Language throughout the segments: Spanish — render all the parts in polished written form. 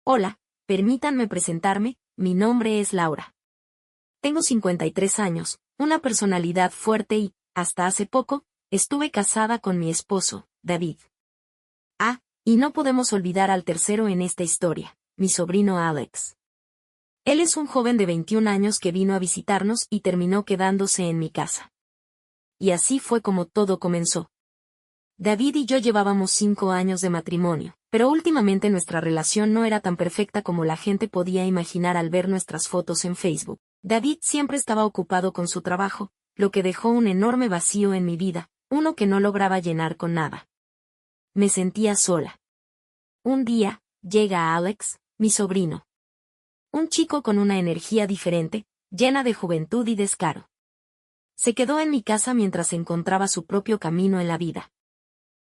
Hola, permítanme presentarme, mi nombre es Laura. Tengo 53 años, una personalidad fuerte y, hasta hace poco, estuve casada con mi esposo, David. Y no podemos olvidar al tercero en esta historia, mi sobrino Alex. Él es un joven de 21 años que vino a visitarnos y terminó quedándose en mi casa. Y así fue como todo comenzó. David y yo llevábamos 5 años de matrimonio, pero últimamente nuestra relación no era tan perfecta como la gente podía imaginar al ver nuestras fotos en Facebook. David siempre estaba ocupado con su trabajo, lo que dejó un enorme vacío en mi vida, uno que no lograba llenar con nada. Me sentía sola. Un día, llega Alex, mi sobrino. Un chico con una energía diferente, llena de juventud y descaro. Se quedó en mi casa mientras encontraba su propio camino en la vida.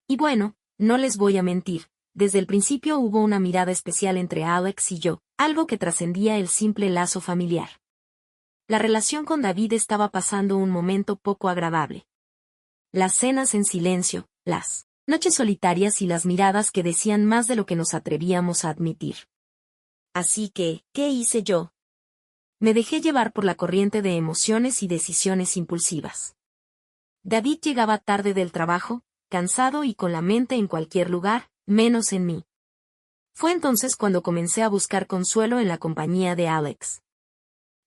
Y bueno, no les voy a mentir, desde el principio hubo una mirada especial entre Alex y yo, algo que trascendía el simple lazo familiar. La relación con David estaba pasando un momento poco agradable. Las cenas en silencio, las noches solitarias y las miradas que decían más de lo que nos atrevíamos a admitir. Así que, ¿qué hice yo? Me dejé llevar por la corriente de emociones y decisiones impulsivas. David llegaba tarde del trabajo, cansado y con la mente en cualquier lugar, menos en mí. Fue entonces cuando comencé a buscar consuelo en la compañía de Alex.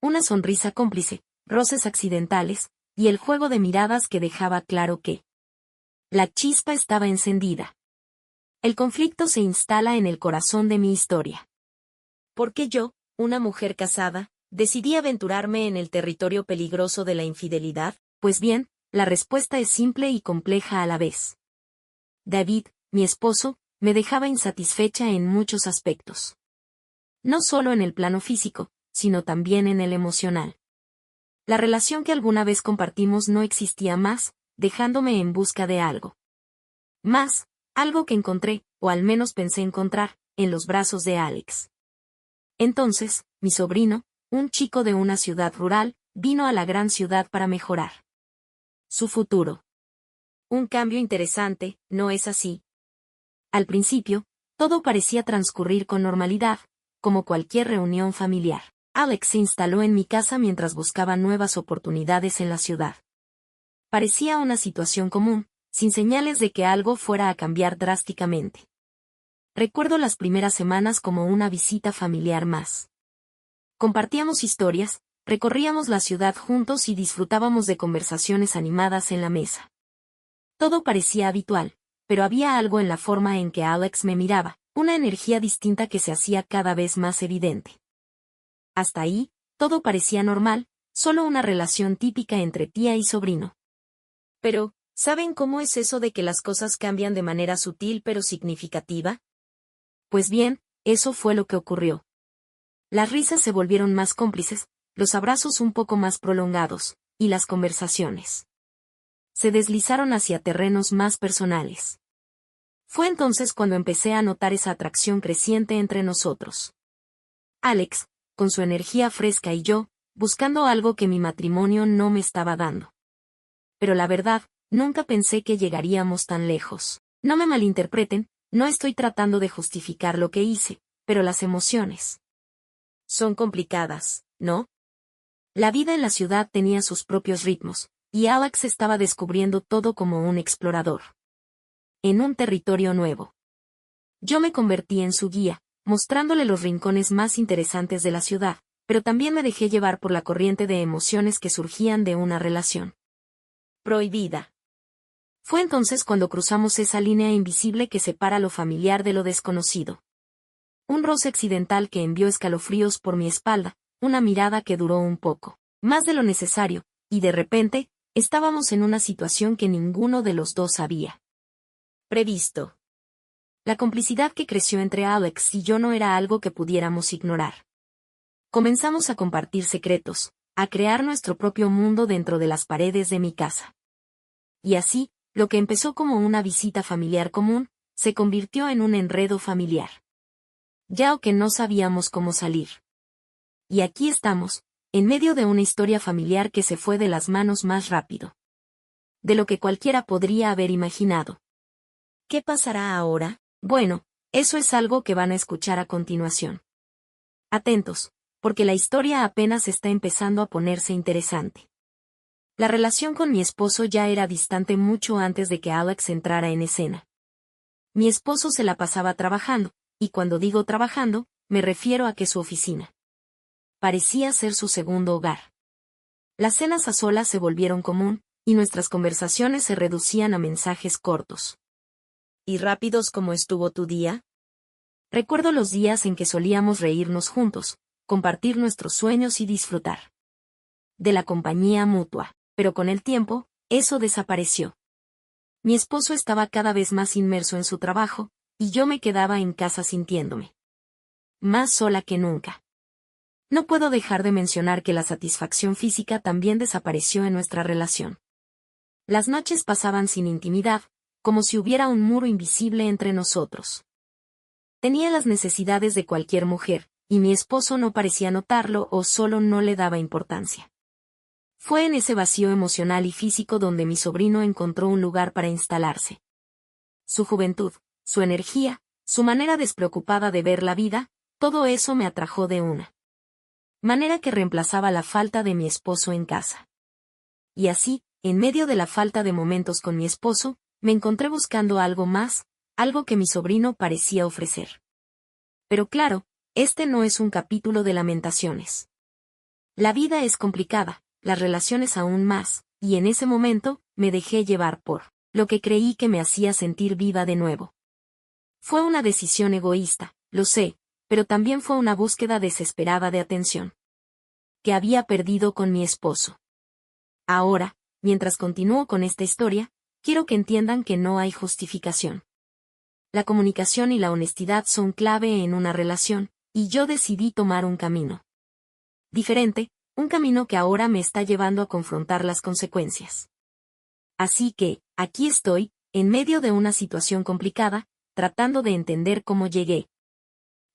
Una sonrisa cómplice, roces accidentales, y el juego de miradas que dejaba claro que la chispa estaba encendida. El conflicto se instala en el corazón de mi historia. ¿Por qué yo, una mujer casada, decidí aventurarme en el territorio peligroso de la infidelidad? Pues bien, la respuesta es simple y compleja a la vez. David, mi esposo, me dejaba insatisfecha en muchos aspectos. No solo en el plano físico, sino también en el emocional. La relación que alguna vez compartimos no existía más, dejándome en busca de algo. Más, algo que encontré, o al menos pensé encontrar, en los brazos de Alex. Entonces, mi sobrino, un chico de una ciudad rural, vino a la gran ciudad para mejorar su futuro. Un cambio interesante, ¿no es así? Al principio, todo parecía transcurrir con normalidad, como cualquier reunión familiar. Alex se instaló en mi casa mientras buscaba nuevas oportunidades en la ciudad. Parecía una situación común, sin señales de que algo fuera a cambiar drásticamente. Recuerdo las primeras semanas como una visita familiar más. Compartíamos historias, recorríamos la ciudad juntos y disfrutábamos de conversaciones animadas en la mesa. Todo parecía habitual, pero había algo en la forma en que Alex me miraba, una energía distinta que se hacía cada vez más evidente. Hasta ahí, todo parecía normal, solo una relación típica entre tía y sobrino. Pero, ¿saben cómo es eso de que las cosas cambian de manera sutil pero significativa? Pues bien, eso fue lo que ocurrió. Las risas se volvieron más cómplices, los abrazos un poco más prolongados, y las conversaciones se deslizaron hacia terrenos más personales. Fue entonces cuando empecé a notar esa atracción creciente entre nosotros. Alex, con su energía fresca y yo, buscando algo que mi matrimonio no me estaba dando. Pero la verdad, nunca pensé que llegaríamos tan lejos. No me malinterpreten, no estoy tratando de justificar lo que hice, pero las emociones son complicadas, ¿no? La vida en la ciudad tenía sus propios ritmos, y Alex estaba descubriendo todo como un explorador. En un territorio nuevo. Yo me convertí en su guía, mostrándole los rincones más interesantes de la ciudad, pero también me dejé llevar por la corriente de emociones que surgían de una relación prohibida. Fue entonces cuando cruzamos esa línea invisible que separa lo familiar de lo desconocido. Un roce accidental que envió escalofríos por mi espalda, una mirada que duró un poco más de lo necesario, y de repente, estábamos en una situación que ninguno de los dos había previsto. La complicidad que creció entre Alex y yo no era algo que pudiéramos ignorar. Comenzamos a compartir secretos, a crear nuestro propio mundo dentro de las paredes de mi casa. Y así, lo que empezó como una visita familiar común, se convirtió en un enredo familiar. Ya o que no sabíamos cómo salir. Y aquí estamos, en medio de una historia familiar que se fue de las manos más rápido de lo que cualquiera podría haber imaginado. ¿Qué pasará ahora? Bueno, Eso es algo que van a escuchar a continuación. Atentos, porque la historia apenas está empezando a ponerse interesante. La relación con mi esposo ya era distante mucho antes de que Alex entrara en escena. Mi esposo se la pasaba trabajando, y cuando digo trabajando, me refiero a que su oficina parecía ser su segundo hogar. Las cenas a solas se volvieron común, y nuestras conversaciones se reducían a mensajes cortos y rápidos como ¿estuvo tu día? Recuerdo los días en que solíamos reírnos juntos, compartir nuestros sueños y disfrutar de la compañía mutua, pero con el tiempo, eso desapareció. Mi esposo estaba cada vez más inmerso en su trabajo, y yo me quedaba en casa sintiéndome más sola que nunca. No puedo dejar de mencionar que la satisfacción física también desapareció en nuestra relación. Las noches pasaban sin intimidad, como si hubiera un muro invisible entre nosotros. Tenía las necesidades de cualquier mujer, y mi esposo no parecía notarlo o solo no le daba importancia. Fue en ese vacío emocional y físico donde mi sobrino encontró un lugar para instalarse. Su juventud, su energía, su manera despreocupada de ver la vida, todo eso me atrajo de una manera que reemplazaba la falta de mi esposo en casa. Y así, en medio de la falta de momentos con mi esposo, me encontré buscando algo más, algo que mi sobrino parecía ofrecer. Pero claro, este no es un capítulo de lamentaciones. La vida es complicada, las relaciones aún más, y en ese momento, me dejé llevar por lo que creí que me hacía sentir viva de nuevo. Fue una decisión egoísta, lo sé, pero también fue una búsqueda desesperada de atención que había perdido con mi esposo. Ahora, mientras continúo con esta historia, quiero que entiendan que no hay justificación. La comunicación y la honestidad son clave en una relación, y yo decidí tomar un camino diferente, un camino que ahora me está llevando a confrontar las consecuencias. Así que, aquí estoy, en medio de una situación complicada, tratando de entender cómo llegué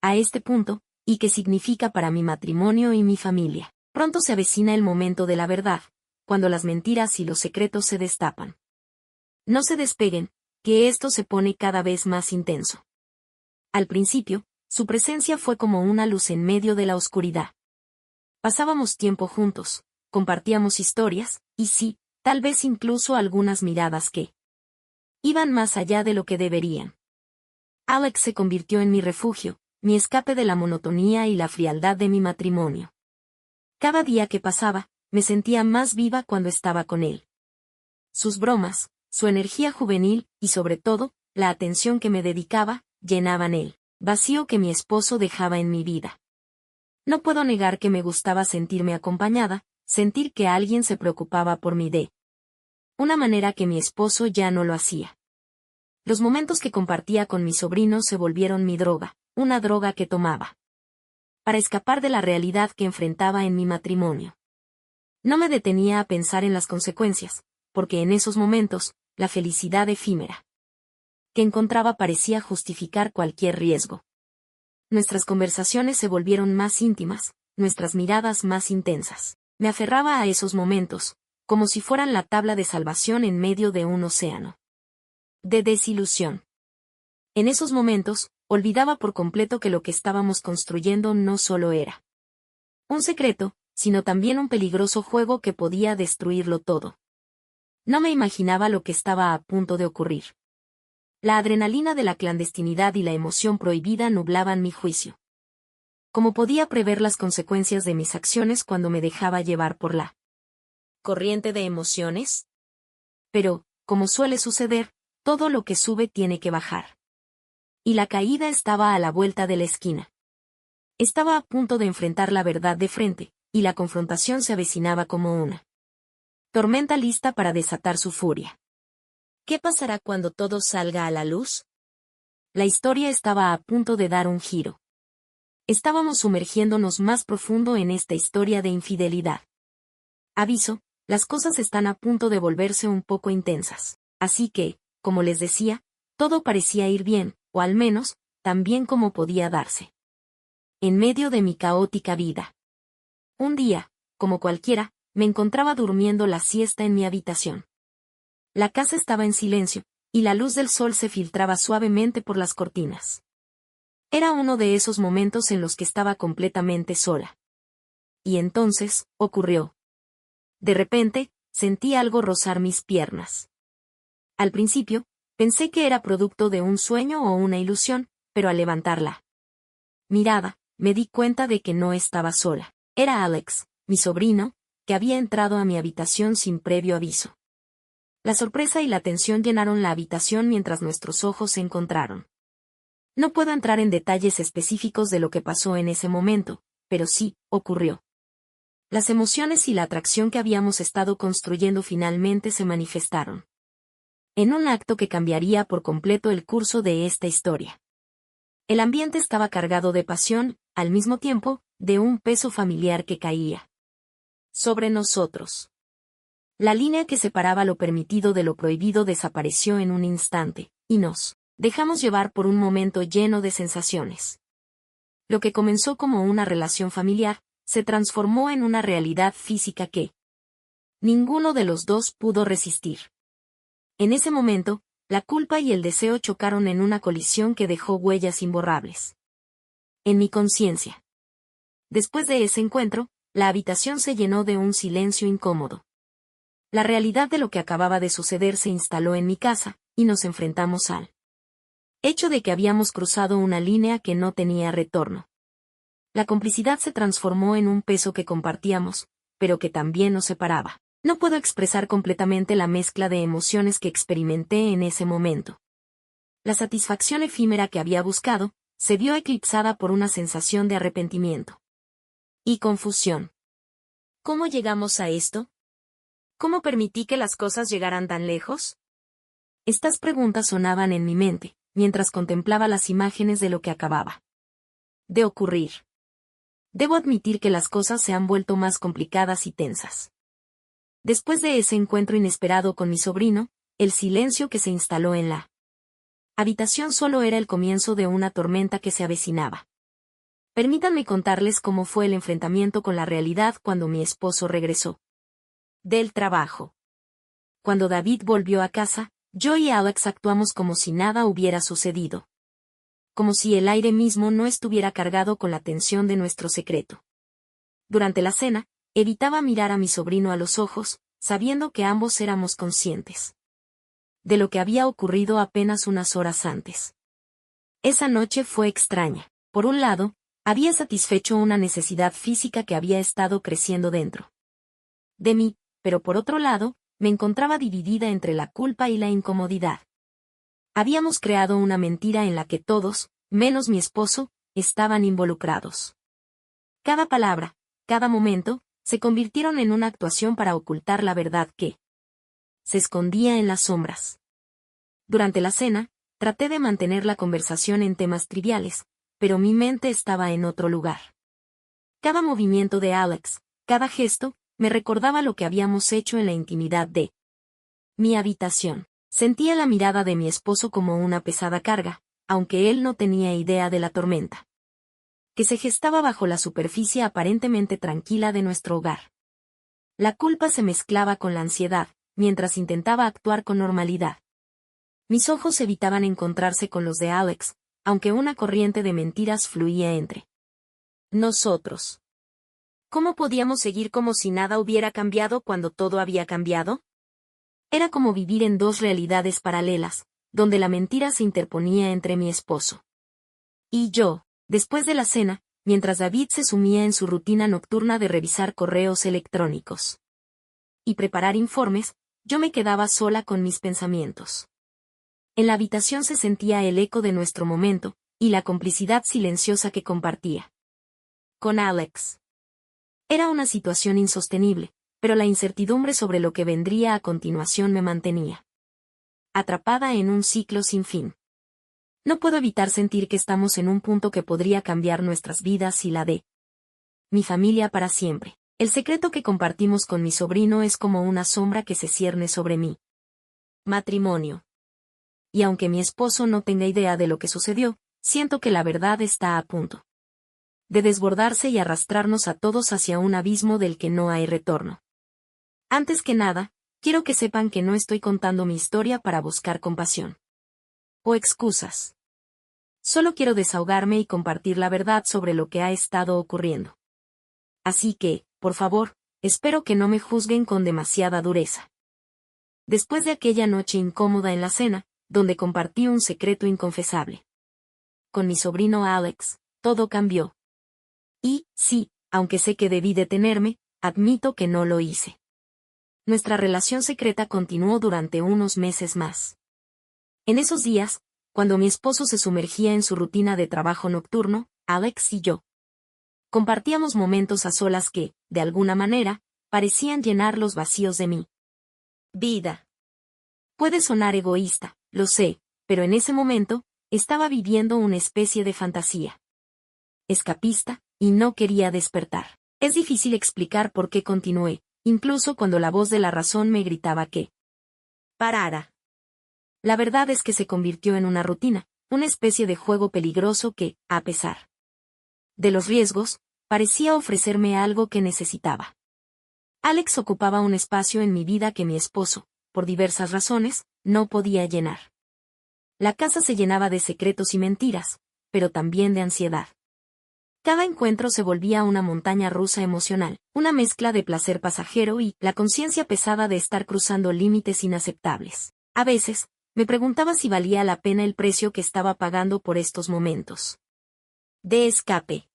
a este punto, y qué significa para mi matrimonio y mi familia. Pronto se avecina el momento de la verdad, cuando las mentiras y los secretos se destapan. No se despeguen, que esto se pone cada vez más intenso. Al principio, su presencia fue como una luz en medio de la oscuridad. Pasábamos tiempo juntos, compartíamos historias, y sí, tal vez incluso algunas miradas que iban más allá de lo que deberían. Alex se convirtió en mi refugio, mi escape de la monotonía y la frialdad de mi matrimonio. Cada día que pasaba, me sentía más viva cuando estaba con él. Sus bromas, su energía juvenil, y sobre todo, la atención que me dedicaba, llenaban el vacío que mi esposo dejaba en mi vida. No puedo negar que me gustaba sentirme acompañada, sentir que alguien se preocupaba por mí de una manera que mi esposo ya no lo hacía. Los momentos que compartía con mi sobrino se volvieron mi droga, una droga que tomaba para escapar de la realidad que enfrentaba en mi matrimonio. No me detenía a pensar en las consecuencias, porque en esos momentos, la felicidad efímera que encontraba parecía justificar cualquier riesgo. Nuestras conversaciones se volvieron más íntimas, nuestras miradas más intensas. Me aferraba a esos momentos, como si fueran la tabla de salvación en medio de un océano de desilusión. En esos momentos, olvidaba por completo que lo que estábamos construyendo no solo era un secreto, sino también un peligroso juego que podía destruirlo todo. No me imaginaba lo que estaba a punto de ocurrir. La adrenalina de la clandestinidad y la emoción prohibida nublaban mi juicio. ¿Cómo podía prever las consecuencias de mis acciones cuando me dejaba llevar por la corriente de emociones? Pero, como suele suceder, todo lo que sube tiene que bajar. Y la caída estaba a la vuelta de la esquina. Estaba a punto de enfrentar la verdad de frente, y la confrontación se avecinaba como una tormenta lista para desatar su furia. ¿Qué pasará cuando todo salga a la luz? La historia estaba a punto de dar un giro. Estábamos sumergiéndonos más profundo en esta historia de infidelidad. Aviso, las cosas están a punto de volverse un poco intensas. Así que, como les decía, todo parecía ir bien, o al menos, tan bien como podía darse. En medio de mi caótica vida. Un día, como cualquiera, me encontraba durmiendo la siesta en mi habitación. La casa estaba en silencio, y la luz del sol se filtraba suavemente por las cortinas. Era uno de esos momentos en los que estaba completamente sola. Y entonces, ocurrió. De repente, sentí algo rozar mis piernas. Al principio, pensé que era producto de un sueño o una ilusión, pero al levantar la mirada, me di cuenta de que no estaba sola. Era Alex, mi sobrino, que había entrado a mi habitación sin previo aviso. La sorpresa y la tensión llenaron la habitación mientras nuestros ojos se encontraron. No puedo entrar en detalles específicos de lo que pasó en ese momento, pero sí, ocurrió. Las emociones y la atracción que habíamos estado construyendo finalmente se manifestaron. En un acto que cambiaría por completo el curso de esta historia. El ambiente estaba cargado de pasión, al mismo tiempo, de un peso familiar que caía sobre nosotros. La línea que separaba lo permitido de lo prohibido desapareció en un instante, y nos dejamos llevar por un momento lleno de sensaciones. Lo que comenzó como una relación familiar, se transformó en una realidad física que ninguno de los dos pudo resistir. En ese momento, la culpa y el deseo chocaron en una colisión que dejó huellas imborrables en mi conciencia. Después de ese encuentro, la habitación se llenó de un silencio incómodo. La realidad de lo que acababa de suceder se instaló en mi casa, y nos enfrentamos al hecho de que habíamos cruzado una línea que no tenía retorno. La complicidad se transformó en un peso que compartíamos, pero que también nos separaba. No puedo expresar completamente la mezcla de emociones que experimenté en ese momento. La satisfacción efímera que había buscado, se vio eclipsada por una sensación de arrepentimiento y confusión. ¿Cómo llegamos a esto? ¿Cómo permití que las cosas llegaran tan lejos? Estas preguntas sonaban en mi mente, mientras contemplaba las imágenes de lo que acababa de ocurrir. Debo admitir que las cosas se han vuelto más complicadas y tensas. Después de ese encuentro inesperado con mi sobrino, el silencio que se instaló en la habitación solo era el comienzo de una tormenta que se avecinaba. Permítanme contarles cómo fue el enfrentamiento con la realidad cuando mi esposo regresó del trabajo. Cuando David volvió a casa, yo y Alex actuamos como si nada hubiera sucedido. Como si el aire mismo no estuviera cargado con la tensión de nuestro secreto. Durante la cena, evitaba mirar a mi sobrino a los ojos, sabiendo que ambos éramos conscientes de lo que había ocurrido apenas unas horas antes. Esa noche fue extraña. Por un lado, había satisfecho una necesidad física que había estado creciendo dentro de mí, pero por otro lado, me encontraba dividida entre la culpa y la incomodidad. Habíamos creado una mentira en la que todos, menos mi esposo, estaban involucrados. Cada palabra, cada momento, se convirtieron en una actuación para ocultar la verdad que se escondía en las sombras. Durante la cena, traté de mantener la conversación en temas triviales, pero mi mente estaba en otro lugar. Cada movimiento de Alex, cada gesto, me recordaba lo que habíamos hecho en la intimidad de mi habitación. Sentía la mirada de mi esposo como una pesada carga, aunque él no tenía idea de la tormenta que se gestaba bajo la superficie aparentemente tranquila de nuestro hogar. La culpa se mezclaba con la ansiedad, mientras intentaba actuar con normalidad. Mis ojos evitaban encontrarse con los de Alex, aunque una corriente de mentiras fluía entre nosotros. ¿Cómo podíamos seguir como si nada hubiera cambiado cuando todo había cambiado? Era como vivir en dos realidades paralelas, donde la mentira se interponía entre mi esposo y yo. Después de la cena, mientras David se sumía en su rutina nocturna de revisar correos electrónicos y preparar informes, yo me quedaba sola con mis pensamientos. En la habitación se sentía el eco de nuestro momento, y la complicidad silenciosa que compartía con Alex. Era una situación insostenible, pero la incertidumbre sobre lo que vendría a continuación me mantenía atrapada en un ciclo sin fin. No puedo evitar sentir que estamos en un punto que podría cambiar nuestras vidas y la de mi familia para siempre. El secreto que compartimos con mi sobrino es como una sombra que se cierne sobre mí. Matrimonio. Y aunque mi esposo no tenga idea de lo que sucedió, siento que la verdad está a punto de desbordarse y arrastrarnos a todos hacia un abismo del que no hay retorno. Antes que nada, quiero que sepan que no estoy contando mi historia para buscar compasión o excusas. Solo quiero desahogarme y compartir la verdad sobre lo que ha estado ocurriendo. Así que, por favor, espero que no me juzguen con demasiada dureza. Después de aquella noche incómoda en la cena, donde compartí un secreto inconfesable con mi sobrino Alex, todo cambió. Y, sí, aunque sé que debí detenerme, admito que no lo hice. Nuestra relación secreta continuó durante unos meses más. En esos días, cuando mi esposo se sumergía en su rutina de trabajo nocturno, Alex y yo compartíamos momentos a solas que, de alguna manera, parecían llenar los vacíos de mi vida. Puede sonar egoísta, lo sé, pero en ese momento, estaba viviendo una especie de fantasía escapista, y no quería despertar. Es difícil explicar por qué continué, incluso cuando la voz de la razón me gritaba que parara. La verdad es que se convirtió en una rutina, una especie de juego peligroso que, a pesar de los riesgos, parecía ofrecerme algo que necesitaba. Alex ocupaba un espacio en mi vida que mi esposo, por diversas razones, no podía llenar. La casa se llenaba de secretos y mentiras, pero también de ansiedad. Cada encuentro se volvía una montaña rusa emocional, una mezcla de placer pasajero y la conciencia pesada de estar cruzando límites inaceptables. A veces, me preguntaba si valía la pena el precio que estaba pagando por estos momentos de escape.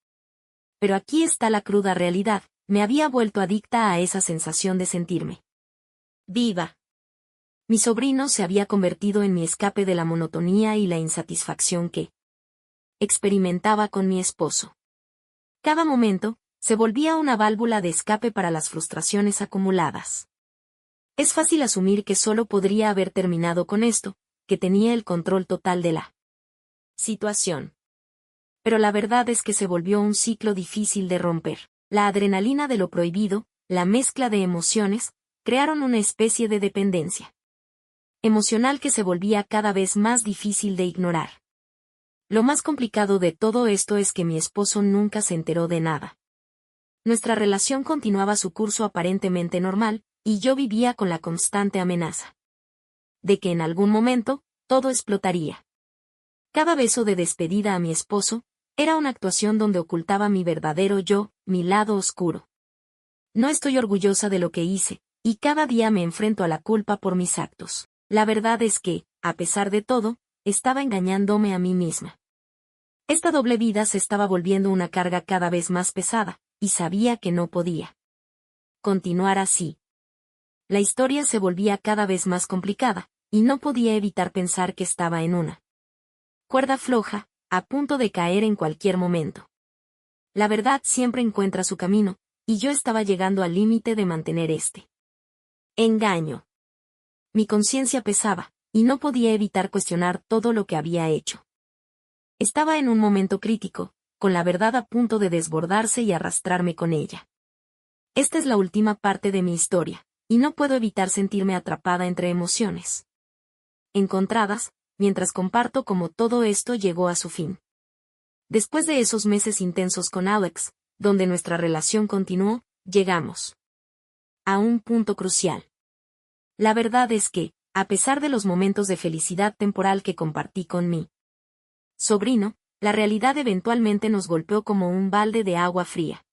Pero aquí está la cruda realidad, me había vuelto adicta a esa sensación de sentirme viva. Mi sobrino se había convertido en mi escape de la monotonía y la insatisfacción que experimentaba con mi esposo. Cada momento, se volvía una válvula de escape para las frustraciones acumuladas. Es fácil asumir que solo podría haber terminado con esto, que tenía el control total de la situación. Pero la verdad es que se volvió un ciclo difícil de romper. La adrenalina de lo prohibido, la mezcla de emociones, crearon una especie de dependencia emocional que se volvía cada vez más difícil de ignorar. Lo más complicado de todo esto es que mi esposo nunca se enteró de nada. Nuestra relación continuaba su curso aparentemente normal, y yo vivía con la constante amenaza de que en algún momento, todo explotaría. Cada beso de despedida a mi esposo, era una actuación donde ocultaba mi verdadero yo, mi lado oscuro. No estoy orgullosa de lo que hice, y cada día me enfrento a la culpa por mis actos. La verdad es que, a pesar de todo, estaba engañándome a mí misma. Esta doble vida se estaba volviendo una carga cada vez más pesada, y sabía que no podía continuar así. La historia se volvía cada vez más complicada, y no podía evitar pensar que estaba en una cuerda floja, a punto de caer en cualquier momento. La verdad siempre encuentra su camino, y yo estaba llegando al límite de mantener este engaño. Mi conciencia pesaba, y no podía evitar cuestionar todo lo que había hecho. Estaba en un momento crítico, con la verdad a punto de desbordarse y arrastrarme con ella. Esta es la última parte de mi historia, y no puedo evitar sentirme atrapada entre emociones encontradas, mientras comparto cómo todo esto llegó a su fin. Después de esos meses intensos con Alex, donde nuestra relación continuó, llegamos a un punto crucial. La verdad es que, a pesar de los momentos de felicidad temporal que compartí con mi sobrino, la realidad eventualmente nos golpeó como un balde de agua fría.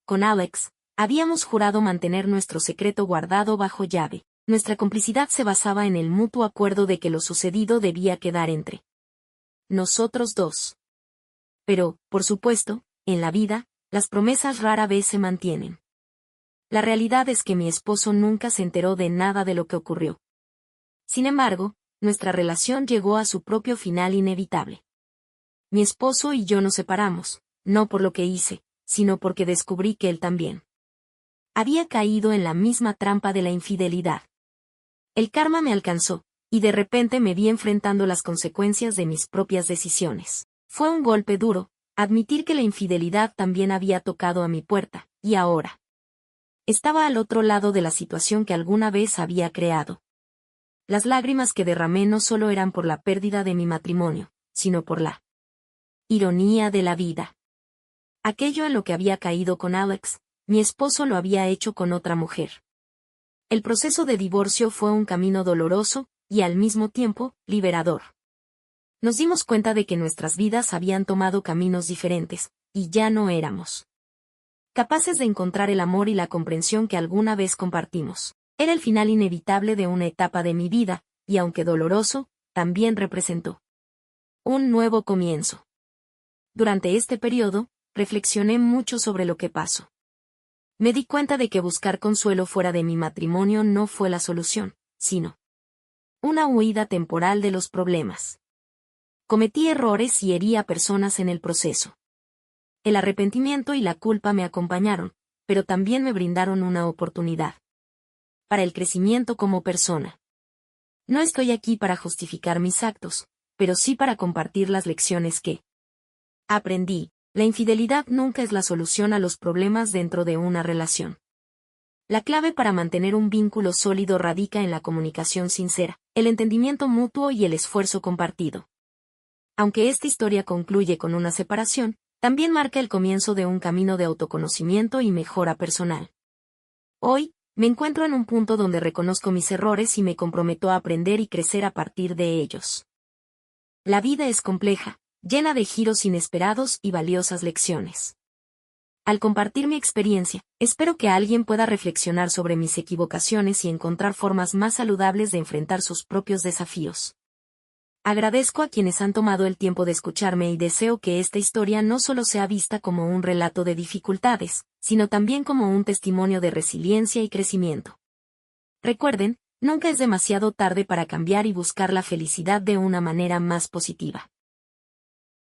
Con Alex, habíamos jurado mantener nuestro secreto guardado bajo llave. Nuestra complicidad se basaba en el mutuo acuerdo de que lo sucedido debía quedar entre nosotros dos. Pero, por supuesto, en la vida, las promesas rara vez se mantienen. La realidad es que mi esposo nunca se enteró de nada de lo que ocurrió. Sin embargo, nuestra relación llegó a su propio final inevitable. Mi esposo y yo nos separamos, no por lo que hice, sino porque descubrí que él también había caído en la misma trampa de la infidelidad. El karma me alcanzó, y de repente me vi enfrentando las consecuencias de mis propias decisiones. Fue un golpe duro, admitir que la infidelidad también había tocado a mi puerta, y ahora estaba al otro lado de la situación que alguna vez había creado. Las lágrimas que derramé no solo eran por la pérdida de mi matrimonio, sino por la ironía de la vida. Aquello en lo que había caído con Alex, mi esposo lo había hecho con otra mujer. El proceso de divorcio fue un camino doloroso, y al mismo tiempo, liberador. Nos dimos cuenta de que nuestras vidas habían tomado caminos diferentes, y ya no éramos capaces de encontrar el amor y la comprensión que alguna vez compartimos. Era el final inevitable de una etapa de mi vida, y aunque doloroso, también representó un nuevo comienzo. Durante este periodo, reflexioné mucho sobre lo que pasó. Me di cuenta de que buscar consuelo fuera de mi matrimonio no fue la solución, sino una huida temporal de los problemas. Cometí errores y herí a personas en el proceso. El arrepentimiento y la culpa me acompañaron, pero también me brindaron una oportunidad para el crecimiento como persona. No estoy aquí para justificar mis actos, pero sí para compartir las lecciones que aprendí. La infidelidad nunca es la solución a los problemas dentro de una relación. La clave para mantener un vínculo sólido radica en la comunicación sincera, el entendimiento mutuo y el esfuerzo compartido. Aunque esta historia concluye con una separación, también marca el comienzo de un camino de autoconocimiento y mejora personal. Hoy, me encuentro en un punto donde reconozco mis errores y me comprometo a aprender y crecer a partir de ellos. La vida es compleja, llena de giros inesperados y valiosas lecciones. Al compartir mi experiencia, espero que alguien pueda reflexionar sobre mis equivocaciones y encontrar formas más saludables de enfrentar sus propios desafíos. Agradezco a quienes han tomado el tiempo de escucharme y deseo que esta historia no solo sea vista como un relato de dificultades, sino también como un testimonio de resiliencia y crecimiento. Recuerden, nunca es demasiado tarde para cambiar y buscar la felicidad de una manera más positiva.